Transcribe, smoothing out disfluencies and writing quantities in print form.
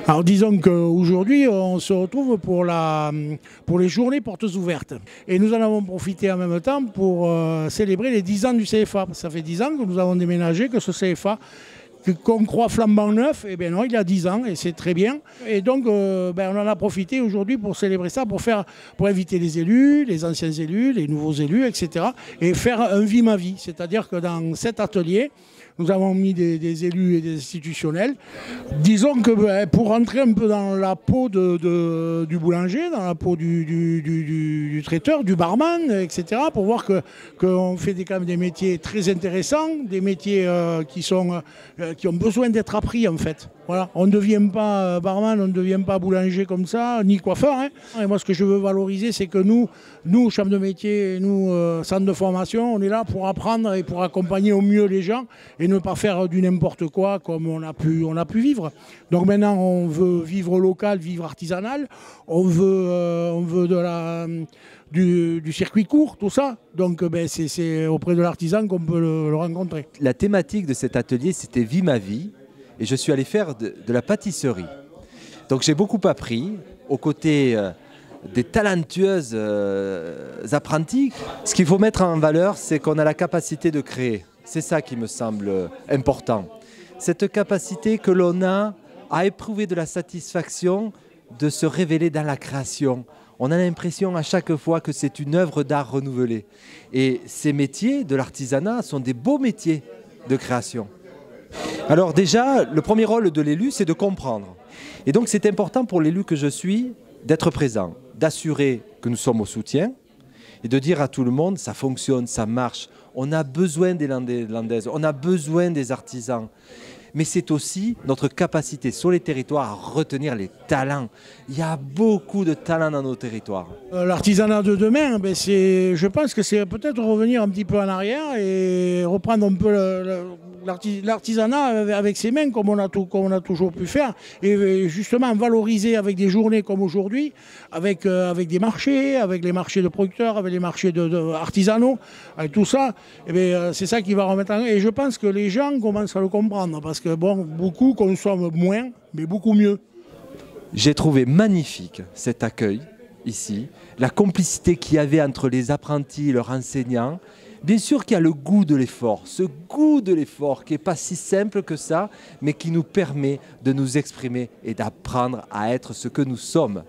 Alors disons qu'aujourd'hui, on se retrouve pour les journées portes ouvertes. Et nous en avons profité en même temps pour célébrer les 10 ans du CFA. Ça fait 10 ans que nous avons déménagé, que ce CFA, qu'on croit flambant neuf, eh bien non, il a 10 ans et c'est très bien. Et donc, on en a profité aujourd'hui pour célébrer ça, pour inviter les élus, les anciens élus, les nouveaux élus, etc. Et faire un vie ma vie. C'est-à-dire que dans cet atelier, nous avons mis des élus et des institutionnels. Disons que pour rentrer un peu dans la peau du boulanger, dans la peau du traiteur, du barman, etc., pour voir qu'on fait quand même des métiers très intéressants, des métiers qui ont besoin d'être appris en fait. Voilà. On ne devient pas barman, on ne devient pas boulanger comme ça, ni coiffeur. Hein. Et moi, ce que je veux valoriser, c'est que nous, chambres de métier, nous, centre de formation, on est là pour apprendre et pour accompagner au mieux les gens et ne pas faire du n'importe quoi comme on a pu vivre. Donc maintenant, on veut vivre local, vivre artisanal. On veut du circuit court, tout ça. Donc c'est auprès de l'artisan qu'on peut le rencontrer. La thématique de cet atelier, c'était Vie ma vie. Et je suis allé faire de la pâtisserie. Donc j'ai beaucoup appris aux côtés des talentueuses apprentis. Ce qu'il faut mettre en valeur, c'est qu'on a la capacité de créer. C'est ça qui me semble important. Cette capacité que l'on a à éprouver de la satisfaction de se révéler dans la création. On a l'impression à chaque fois que c'est une œuvre d'art renouvelée. Et ces métiers de l'artisanat sont des beaux métiers de création. Alors déjà, le premier rôle de l'élu, c'est de comprendre. Et donc c'est important pour l'élu que je suis d'être présent, d'assurer que nous sommes au soutien et de dire à tout le monde, ça fonctionne, ça marche. On a besoin des Landais et des Landaises, on a besoin des artisans. Mais c'est aussi notre capacité sur les territoires à retenir les talents. Il y a beaucoup de talents dans nos territoires. L'artisanat de demain, je pense que c'est peut-être revenir un petit peu en arrière et reprendre un peu l'artisanat avec ses mains comme on a toujours pu faire. Et justement valoriser avec des journées comme aujourd'hui, avec des marchés, avec les marchés de producteurs, avec les marchés artisanaux, avec tout ça. C'est ça qui va remettre en... Et je pense que les gens commencent à le comprendre parce que beaucoup consomment moins, mais beaucoup mieux. J'ai trouvé magnifique cet accueil ici, la complicité qu'il y avait entre les apprentis et leurs enseignants. Bien sûr qu'il y a le goût de l'effort, ce goût de l'effort qui n'est pas si simple que ça, mais qui nous permet de nous exprimer et d'apprendre à être ce que nous sommes.